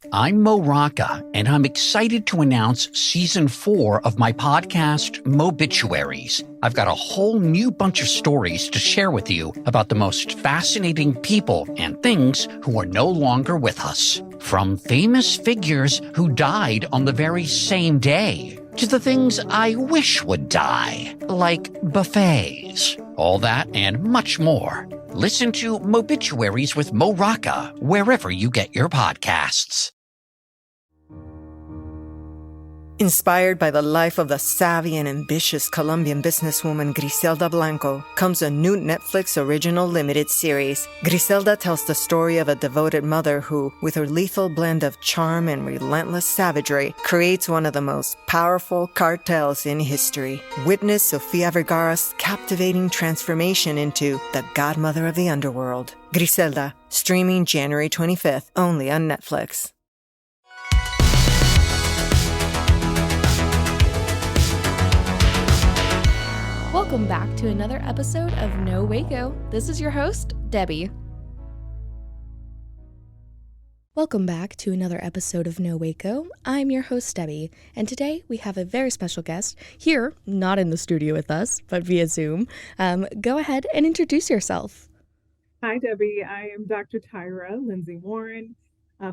I'm Mo Rocca, and I'm excited to announce Season 4 of my podcast, Mobituaries. I've got a whole new bunch of stories to share with you about the most fascinating people and things who are no longer with us. From famous figures who died on the very same day, to the things I wish would die, like buffets. All that and much more. Listen to Mobituaries with Mo Rocca wherever you get your podcasts. Inspired by the life of the savvy and ambitious Colombian businesswoman Griselda Blanco comes a new Netflix original limited series. Griselda tells the story of a devoted mother who, with her lethal blend of charm and relentless savagery, creates one of the most powerful cartels in history. Witness Sofia Vergara's captivating transformation into the godmother of the underworld. Griselda, streaming January 25th, only on Netflix. Welcome back to another episode of No Waco. This is your host, Debbie. Welcome back to another episode of No Waco. I'm your host, Debbie, and today we have a very special guest here, not in the studio with us, but via Zoom. Go ahead and introduce yourself. Hi, Debbie. I am Dr. Tyrha Lindsey Warren,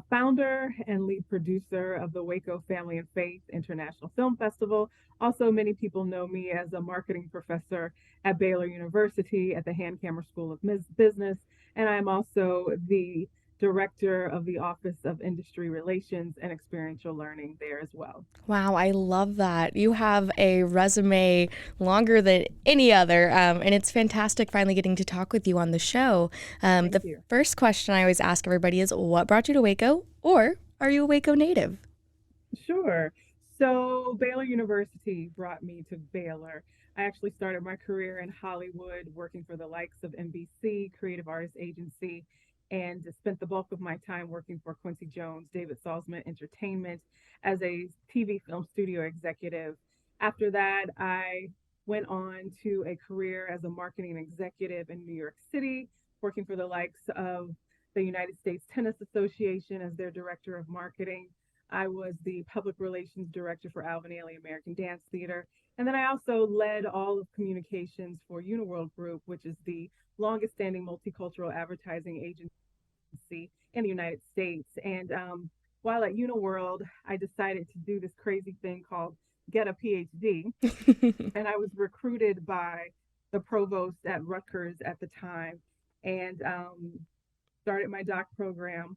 founder and lead producer of the Waco Family and Faith International Film Festival. Also, many people know me as a marketing professor at Baylor University at the Hankamer School of Business, and I'm also the director of the Office of Industry Relations and Experiential Learning there as well. Wow, I love that. You have a resume longer than any other, and it's fantastic finally getting to talk with you on the show. Thank you. First question I always ask everybody is, what brought you to Waco, or are you a Waco native? Sure. So Baylor University brought me to Baylor. I actually started my career in Hollywood working for the likes of NBC, Creative Artists Agency, and spent the bulk of my time working for Quincy Jones, David Salzman Entertainment as a TV film studio executive. After that, I went on to a career as a marketing executive in New York City, working for the likes of the United States Tennis Association as their director of marketing. I was the public relations director for Alvin Ailey American Dance Theater. And then I also led all of communications for Uniworld Group, which is the longest standing multicultural advertising agency in the United States. And while at Uniworld, I decided to do this crazy thing called get a PhD. And I was recruited by the provost at Rutgers at the time and started my doc program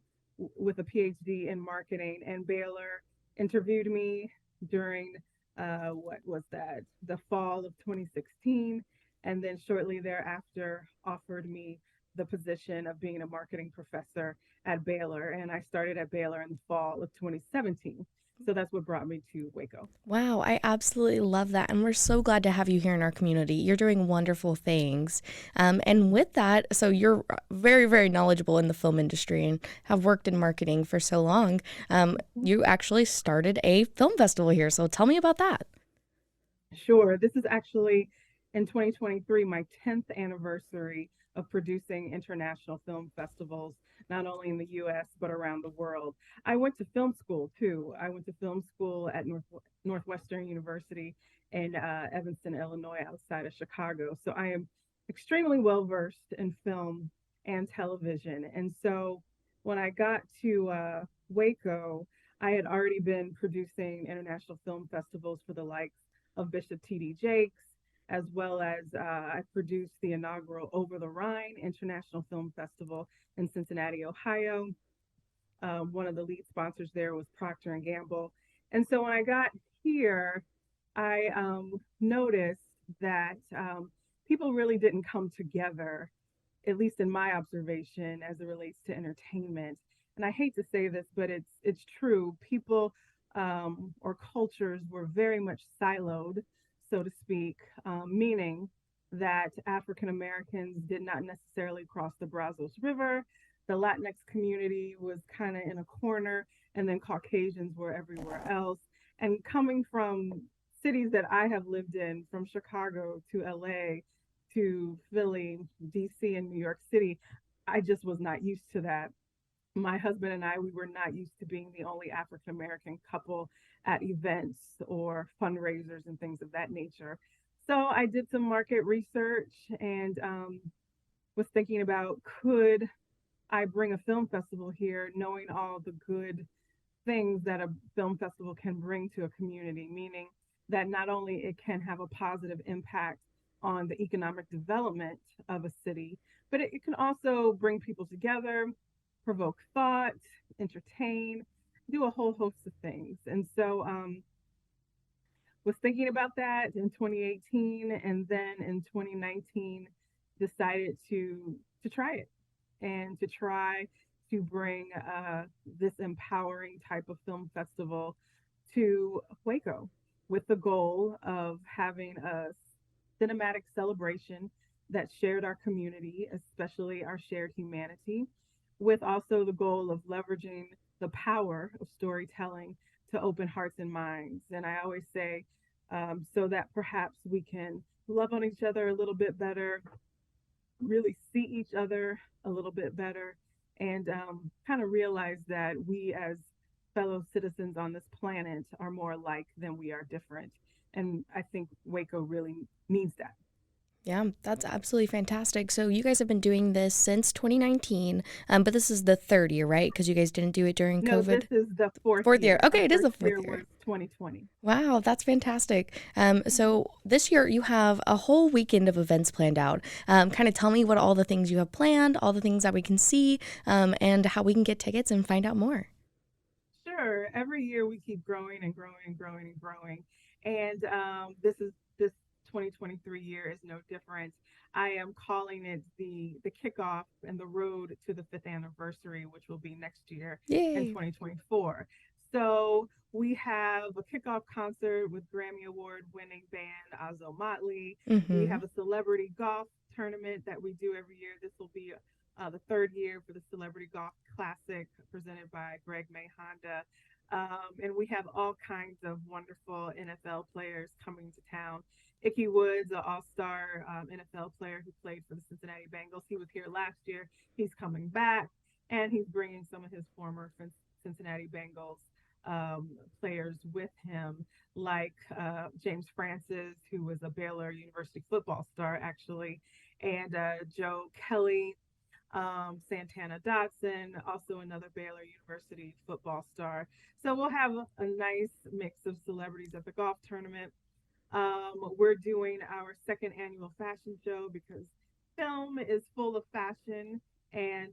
with a PhD in marketing, and Baylor interviewed me during the fall of 2016, and then shortly thereafter offered me the position of being a marketing professor at Baylor, and I started at Baylor in the fall of 2017. So that's what brought me to Waco. Wow, I absolutely love that. And we're so glad to have you here in our community. You're doing wonderful things. And with that, so you're very, very knowledgeable in the film industry and have worked in marketing for so long. You actually started a film festival here. So tell me about that. Sure. This is actually in 2023, my 10th anniversary of producing international film festivals, not only in the U.S., but around the world. I went to film school, too. I went to film school at Northwestern University in Evanston, Illinois, outside of Chicago. So I am extremely well-versed in film and television. And so when I got to Waco, I had already been producing international film festivals for the likes of Bishop T.D. Jakes, as well as I produced the inaugural Over the Rhine International Film Festival in Cincinnati, Ohio. One of the lead sponsors there was Procter & Gamble. And so when I got here, I noticed that people really didn't come together, at least in my observation, as it relates to entertainment. And I hate to say this, but it's true. People or cultures were very much siloed, so to speak, meaning that African Americans did not necessarily cross the Brazos River. The Latinx community was kind of in a corner, and then Caucasians were everywhere else. And coming from cities that I have lived in, from Chicago to LA to Philly, DC, and New York City, I just was not used to that. my husband and I, we were not used to being the only African American couple at events or fundraisers and things of that nature. So I did some market research and was thinking about, could I bring a film festival here, knowing all the good things that a film festival can bring to a community, meaning that not only it can have a positive impact on the economic development of a city, but it can also bring people together, provoke thought, entertain, do a whole host of things. And so was thinking about that in 2018, and then in 2019 decided to try it and to try to bring this empowering type of film festival to Waco with the goal of having a cinematic celebration that shared our community, especially our shared humanity, with also the goal of leveraging the power of storytelling to open hearts and minds. And I always say, so that perhaps we can love on each other a little bit better, really see each other a little bit better, and kind of realize that we as fellow citizens on this planet are more alike than we are different. And I think Waco really needs that. Yeah, that's absolutely fantastic. So you guys have been doing this since 2019, but this is the third year, right? Because you guys didn't do it during No, COVID. this is the fourth Fourth year. year. Okay, Our it is the first fourth year year. was 2020. Wow, that's fantastic. So this year you have a whole weekend of events planned out. Kind of tell me what all the things you have planned, all the things that we can see, and how we can get tickets and find out more. Sure. Every year we keep growing and growing and growing and growing. And this 2023 year is no different. I am calling it the kickoff and the road to the fifth anniversary, which will be next year in Yay. 2024. So we have a kickoff concert with Grammy Award winning band Azo Motley. We Mm-hmm. have a celebrity golf tournament that we do every year. This will be the third year for the Celebrity Golf Classic presented by Greg May Honda. And we have all kinds of wonderful NFL players coming to town. Ickey Woods, an all-star NFL player who played for the Cincinnati Bengals. He was here last year. He's coming back, and he's bringing some of his former Cincinnati Bengals players with him, like James Francis, who was a Baylor University football star, actually, and Joe Kelly, Santana Dotson, also another Baylor University football star. So we'll have a nice mix of celebrities at the golf tournament. We're doing our second annual fashion show because film is full of fashion, and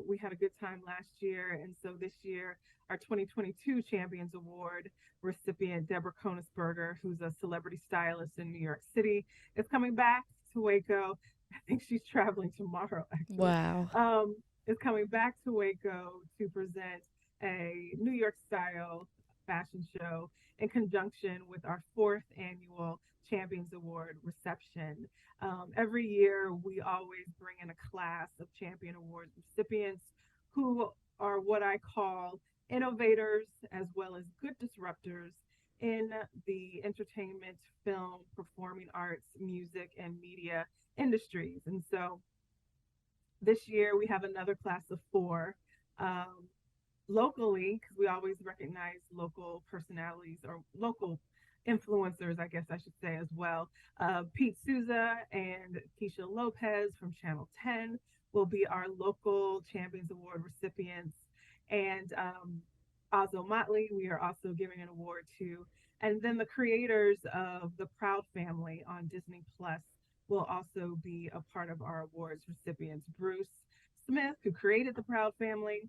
we had a good time last year. And so this year, our 2022 Champions Award recipient, Deborah Konisberger, who's a celebrity stylist in New York City, is coming back to Waco. I think she's traveling tomorrow, actually. Wow. Is coming back to Waco to present a New York style fashion show in conjunction with our fourth annual Champions Award reception. Every year, we always bring in a class of Champion Award recipients who are what I call innovators as well as good disruptors in the entertainment, film, performing arts, music, and media industries. And so this year, we have another class of four. Locally, because we always recognize local personalities or local influencers, I guess I should say as well. Pete Souza and Keisha Lopez from Channel 10 will be our local Champions Award recipients. And Azo Motley, we are also giving an award to. And then the creators of The Proud Family on Disney Plus will also be a part of our awards recipients. Bruce Smith, who created The Proud Family,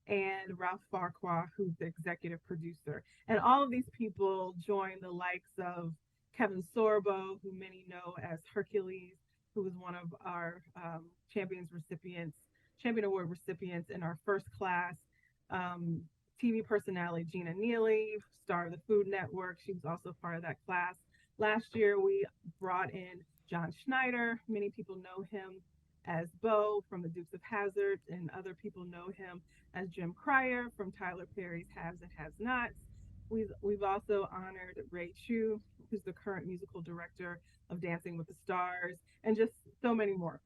and Ralph Farquhar, who's the executive producer. And all of these people join the likes of Kevin Sorbo, who many know as Hercules, who was one of our Champion Award recipients in our first class. Um, TV personality Gina Neely, star of the Food Network. She was also part of that class. Last year, we brought in John Schneider. Many people know him as Bo from the Dukes of Hazzard, and other people know him as Jim Cryer from Tyler Perry's Haves and Has Nots. We've also honored Ray Chu, who's the current musical director of Dancing with the Stars, and just so many more.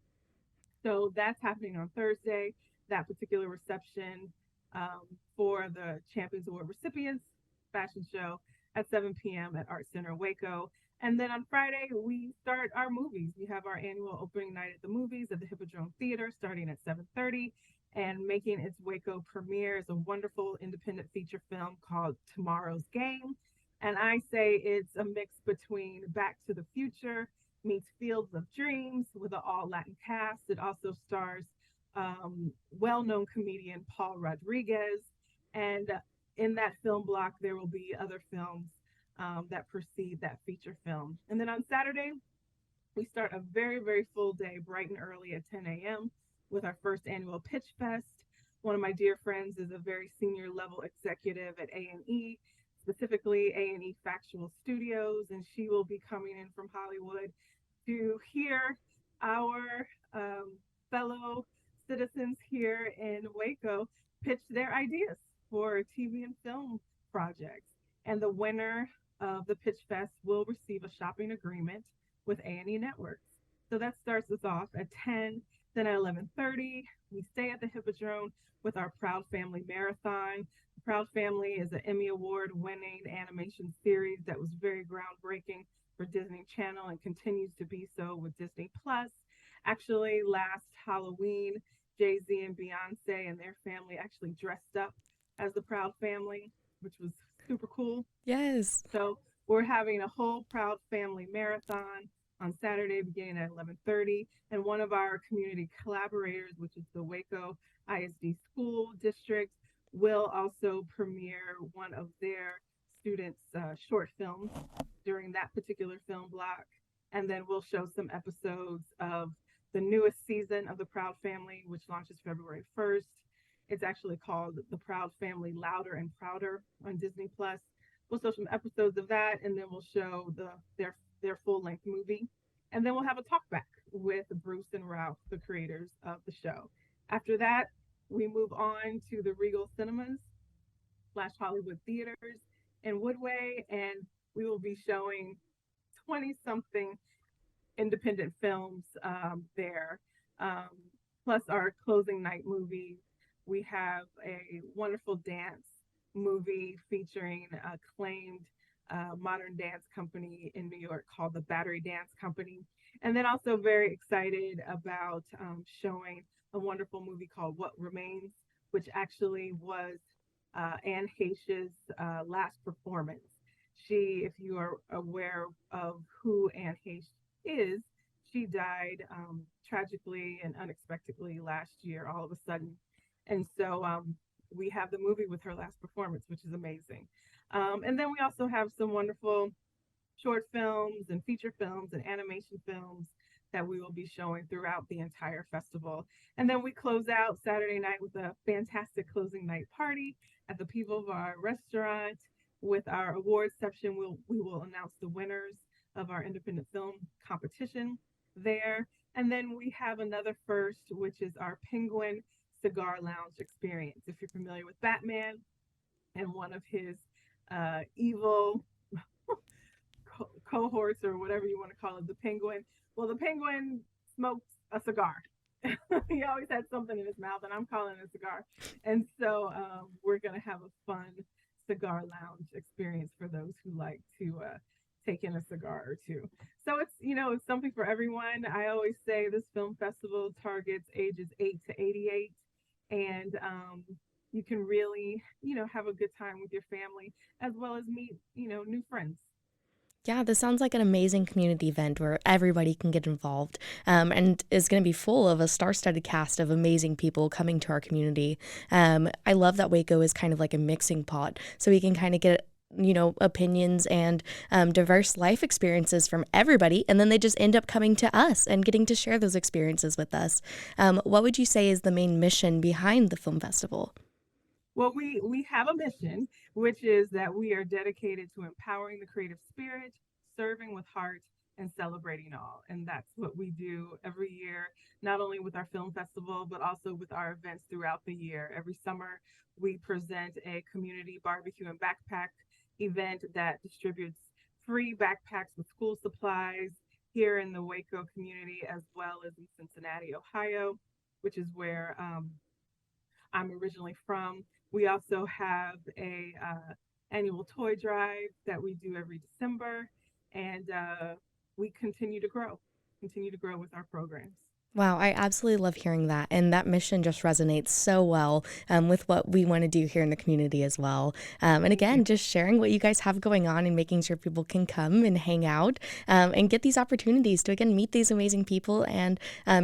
So that's happening on Thursday. that particular reception for the Champions Award recipients fashion show at 7 p.m. at Art Center Waco. And then on Friday, we start our movies. We have our annual opening night at the movies at the Hippodrome Theater starting at 7:30. And making its Waco premiere is a wonderful independent feature film called Tomorrow's Game. And I say it's a mix between Back to the Future meets Fields of Dreams with an all Latin cast. It also stars well known comedian Paul Rodriguez. And in that film block, there will be other films that precede that feature film. And then on Saturday, we start a very, very full day, bright and early at 10 a.m. with our first annual Pitch Fest. One of my dear friends is a very senior level executive at A&E, specifically A&E Factual Studios, and she will be coming in from Hollywood to hear our fellow citizens here in Waco pitch their ideas for TV and film projects. And the winner of the Pitch Fest will receive a shopping agreement with A&E Networks. So that starts us off at 10. Then at 11:30, we stay at the Hippodrome with our Proud Family Marathon. The Proud Family is an Emmy Award winning animation series that was very groundbreaking for Disney Channel and continues to be so with Disney Plus. Actually, last Halloween, Jay-Z and Beyonce and their family actually dressed up as the Proud Family, which was super cool. Yes. So we're having a whole Proud Family Marathon on Saturday beginning at 11:30. And one of our community collaborators, which is the Waco ISD School District, will also premiere one of their students' short films during that particular film block. And then we'll show some episodes of the newest season of The Proud Family, which launches February 1st. It's actually called The Proud Family Louder and Prouder on Disney Plus. We'll show some episodes of that, and then we'll show their full-length movie. And then we'll have a talk back with Bruce and Ralph, the creators of the show. After that, we move on to the Regal Cinemas / Hollywood Theaters in Woodway, and we will be showing 20-something independent films there. Plus our closing night movie. We have a wonderful dance movie featuring acclaimed modern dance company in New York called the Battery Dance Company. And then also very excited about showing a wonderful movie called What Remains, which actually was Anne Heche's last performance. She, if you are aware of who Anne Heche is, she died tragically and unexpectedly last year, all of a sudden. And so we have the movie with her last performance, which is amazing. And then we also have some wonderful short films and feature films and animation films that we will be showing throughout the entire festival. And then we close out Saturday night with a fantastic closing night party at the People Bar restaurant. With our awards section, we will announce the winners of our independent film competition there. And then we have another first, which is our Penguin Cigar Lounge experience. If you're familiar with Batman and one of his evil cohorts, or whatever you want to call it, the Penguin. Well, the Penguin smoked a cigar. He always had something in his mouth, and I'm calling it a cigar. And so we're going to have a fun cigar lounge experience for those who like to take in a cigar or two. So it's something for everyone. I always say this film festival targets ages 8 to 88, and you can really have a good time with your family as well as meet new friends. Yeah, this sounds like an amazing community event where everybody can get involved, and is going to be full of a star-studded cast of amazing people coming to our community. I love that Waco is kind of like a mixing pot, so we can kind of get opinions and diverse life experiences from everybody, and then they just end up coming to us and getting to share those experiences with us. What would you say is the main mission behind the film festival? Well, we have a mission, which is that we are dedicated to empowering the creative spirit, serving with heart, and celebrating all. And that's what we do every year, not only with our film festival, but also with our events throughout the year. Every summer, we present a community barbecue and backpack event that distributes free backpacks with school supplies here in the Waco community, as well as in Cincinnati, Ohio, which is where I'm originally from. We also have a annual toy drive that we do every December, and we continue to grow with our programs. Wow, I absolutely love hearing that. And that mission just resonates so well with what we want to do here in the community as well. And again, just sharing what you guys have going on and making sure people can come and hang out and get these opportunities to, again, meet these amazing people and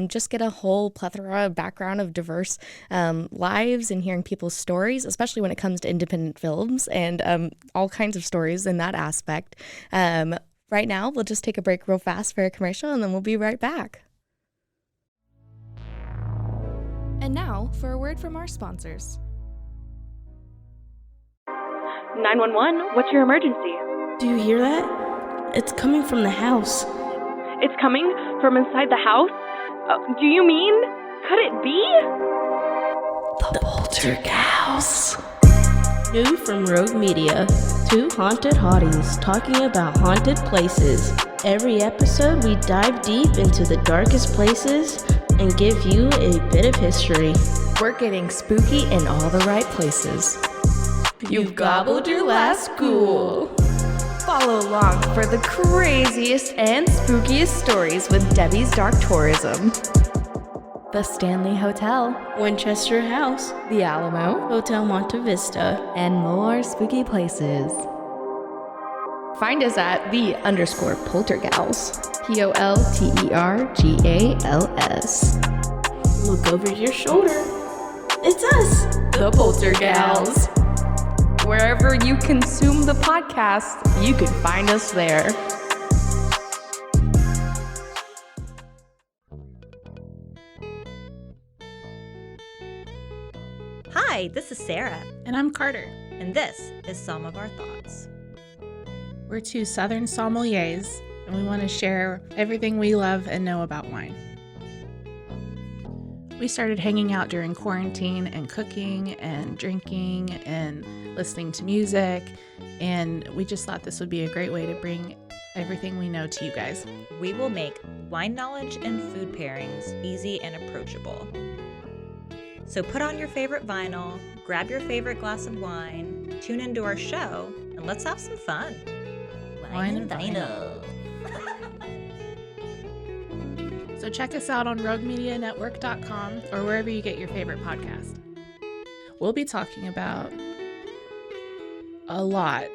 just get a whole plethora of background of diverse lives and hearing people's stories, especially when it comes to independent films and all kinds of stories in that aspect. Right now, we'll just take a break real fast for a commercial and then we'll be right back. And now for a word from our sponsors. 911, what's your emergency? Do you hear that? It's coming from the house. It's coming from inside the house? Do you mean? Could it be? The Poltergeist. New from Rogue Media. Two haunted hotties talking about haunted places. Every episode we dive deep into the darkest places and give you a bit of history. We're getting spooky in all the right places. You've gobbled your last ghoul. Follow along for the craziest and spookiest stories with Debbie's Dark Tourism. The Stanley Hotel, Winchester House, The Alamo, Hotel Monte Vista, and more spooky places. Find us at _Poltergals. POLTERGALS. Look over your shoulder. It's us, The Poltergals. Wherever you consume the podcast, you can find us there. Hi, this is Sarah. And I'm Carter. And this is Some of Our Thoughts. We're two Southern sommeliers, and we want to share everything we love and know about wine. We started hanging out during quarantine and cooking and drinking and listening to music, and we just thought this would be a great way to bring everything we know to you guys. We will make wine knowledge and food pairings easy and approachable. So put on your favorite vinyl, grab your favorite glass of wine, tune into our show, and let's have some fun. Wine and vinyl. So check us out on roguemedianetwork.com or wherever you get your favorite podcast. We'll be talking about a lot.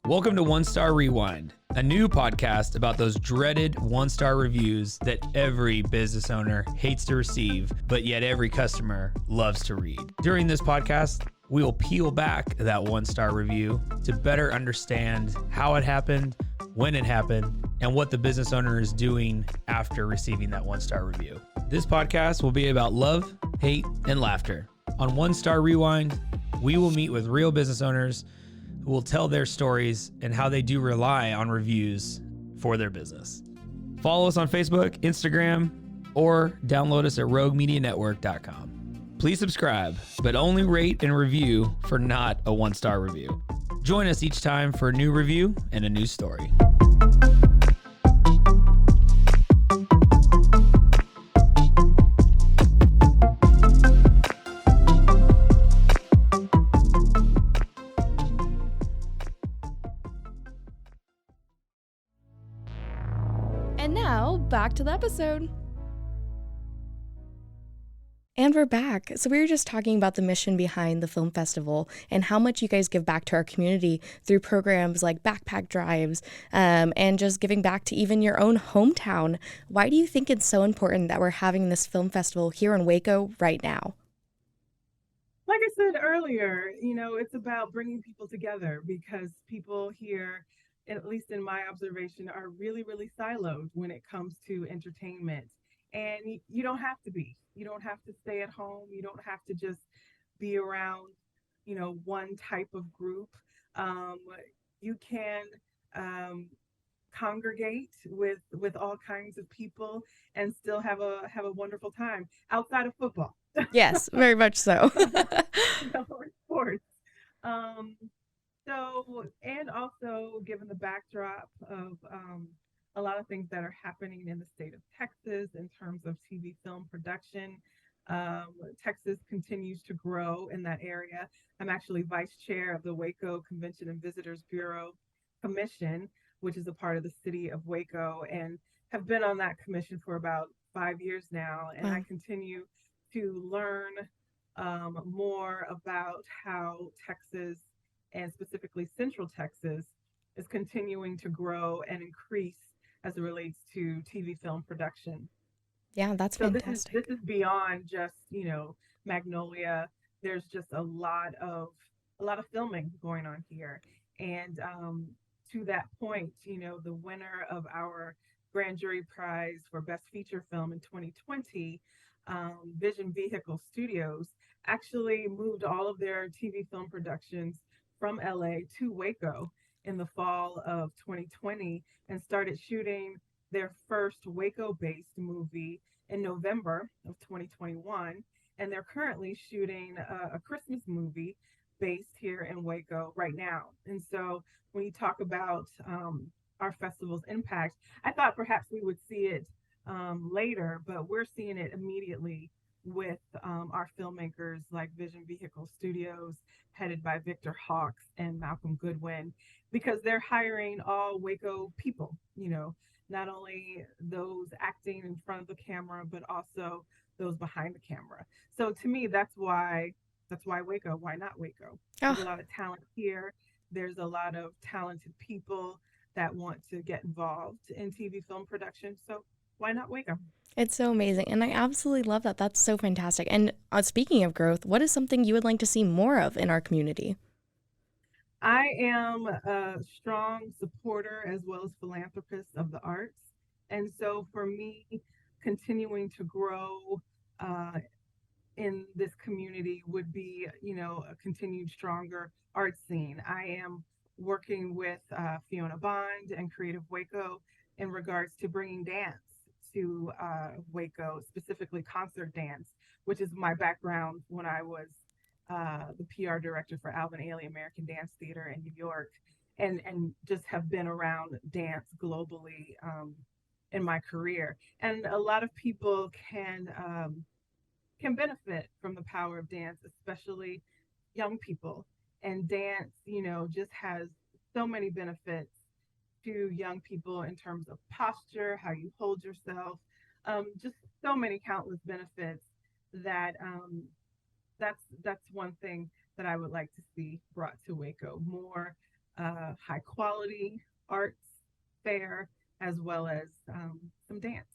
Welcome to One Star Rewind, a new podcast about those dreaded one-star reviews that every business owner hates to receive, but yet every customer loves to read. During this podcast, we will peel back that one-star review to better understand how it happened, when it happened, and what the business owner is doing after receiving that one-star review. This podcast will be about love, hate, and laughter. On One Star Rewind, we will meet with real business owners who will tell their stories and how they do rely on reviews for their business. Follow us on Facebook, Instagram, or download us at roguemedianetwork.com. Please subscribe, but only rate and review for not a one-star review. Join us each time for a new review and a new story. And now, back to the episode. And we're back. So we were just talking about the mission behind the film festival and how much you guys give back to our community through programs like backpack drives and just giving back to even your own hometown. Why do you think it's so important that we're having this film festival here in Waco right now? Like I said earlier, it's about bringing people together because people here, at least in my observation, are really, really siloed when it comes to entertainment. And you don't have to be. You don't have to stay at home. You don't have to just be around, one type of group. You can congregate with all kinds of people and still have a wonderful time outside of football. Yes, very much so. No, sports. Um, and also given the backdrop of a lot of things that are happening in the state of Texas in terms of TV film production, Texas continues to grow in that area. I'm actually vice chair of the Waco Convention and Visitors Bureau Commission, which is a part of the city of Waco, and have been on that commission for about 5 years now. And I Wow. continue to learn more about how Texas and specifically Central Texas is continuing to grow and increase as it relates to TV film production. Yeah, that's So this fantastic. is beyond just Magnolia. There's just a lot of filming going on here, and to that point, the winner of our grand jury prize for best feature film in 2020, Vision Vehicle Studios, actually moved all of their TV film productions from LA to Waco in the fall of 2020 and started shooting their first Waco based movie in November of 2021, and they're currently shooting a Christmas movie based here in Waco right now. And so when you talk about our festival's impact, I thought perhaps we would see it later, but we're seeing it immediately with our filmmakers like Vision Vehicle Studios, headed by Victor Hawks and Malcolm Goodwin, because they're hiring all Waco people, not only those acting in front of the camera, but also those behind the camera. So to me, that's why Waco. Why not Waco? There's a Oh, lot of talent here. There's a lot of talented people that want to get involved in TV film production. So why not Waco? it's so amazing. And I absolutely love that. That's so fantastic. And speaking of growth, what is something you would like to see more of in our community? I am a strong supporter as well as philanthropist of the arts. And so for me, continuing to grow uh, in this community would be, a continued stronger art scene. I am working with Fiona Bond and Creative Waco in regards to bringing dance to Waco, specifically concert dance, which is my background when I was the PR director for Alvin Ailey American Dance Theater in New York, and just have been around dance globally in my career. And a lot of people can benefit from the power of dance, especially young people. And dance, just has so many benefits to young people in terms of posture, how you hold yourself, just so many countless benefits that that's one thing that I would like to see brought to Waco. More high quality arts fair as well as some dance.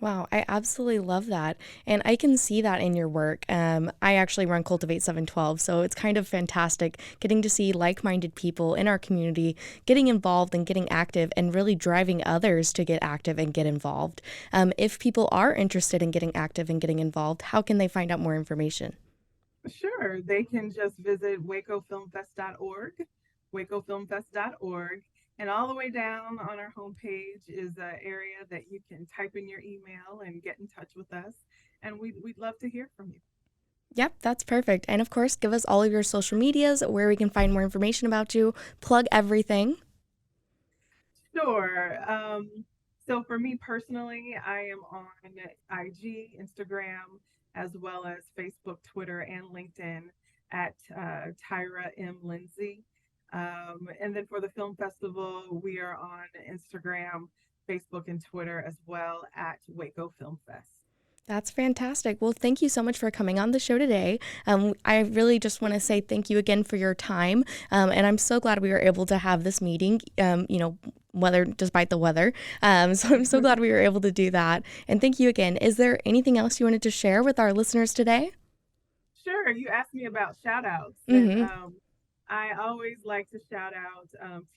Wow, I absolutely love that. And I can see that in your work. I actually run Cultivate 712, so it's kind of fantastic getting to see like minded people in our community getting involved and getting active and really driving others to get active and get involved. If people are interested in getting active and getting involved, how can they find out more information? Sure, they can just visit wacofilmfest.org, wacofilmfest.org, and all the way down on our homepage is an area that you can type in your email and get in touch with us. And we'd love to hear from you. Yep, that's perfect. And of course, give us all of your social medias where we can find more information about you, plug everything. Sure. So for me personally, I am on IG, Instagram, as well as Facebook, Twitter, and LinkedIn at Tyrha Lindsey. And then for the film festival, we are on Instagram, Facebook, and Twitter as well at Waco Film Fest. That's fantastic. Well, thank you so much for coming on the show today. I really just want to say thank you again for your time. And I'm so glad we were able to have this meeting, whether despite the weather. So I'm so glad we were able to do that. And thank you again. Is there anything else you wanted to share with our listeners today? Sure. You asked me about shout outs. And Mm-hmm. I always like to shout out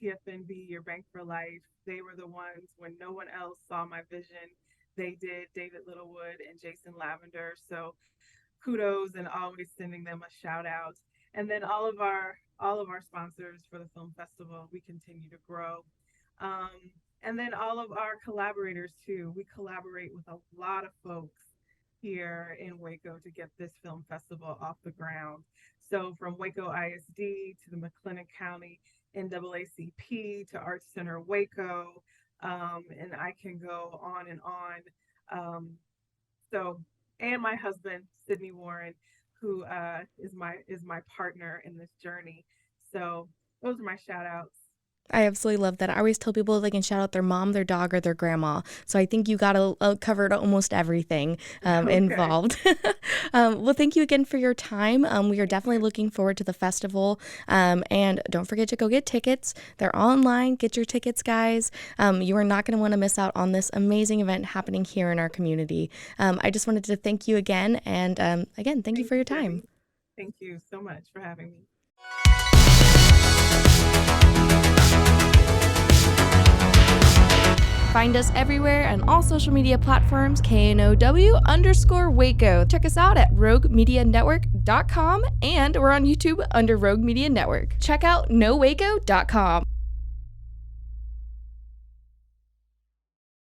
TFNB, Your Bank for Life. They were the ones when no one else saw my vision. They did, David Littlewood and Jason Lavender. So kudos and always sending them a shout out. And then all of our sponsors for the film festival, we continue to grow. Um, and then all of our collaborators too. We collaborate with a lot of folks here in Waco to get this film festival off the ground. So from Waco ISD to the McLennan County NAACP to Arts Center Waco, and I can go on and on. And my husband, Sydney Warren, who is my partner in this journey. So those are my shout outs. I absolutely love that. I always tell people they can shout out their mom, their dog, or their grandma. So I think you got covered almost everything involved. Well, thank you again for your time. We are definitely looking forward to the festival. And don't forget to go get tickets. They're online. Get your tickets, guys. You are not going to want to miss out on this amazing event happening here in our community. I just wanted to thank you again. And again, thank you for your time. Thank you so much for having me. Find us everywhere on all social media platforms, KNOW_Waco. Check us out at roguemedianetwork.com, and we're on YouTube under Rogue Media Network. Check out nowaco.com.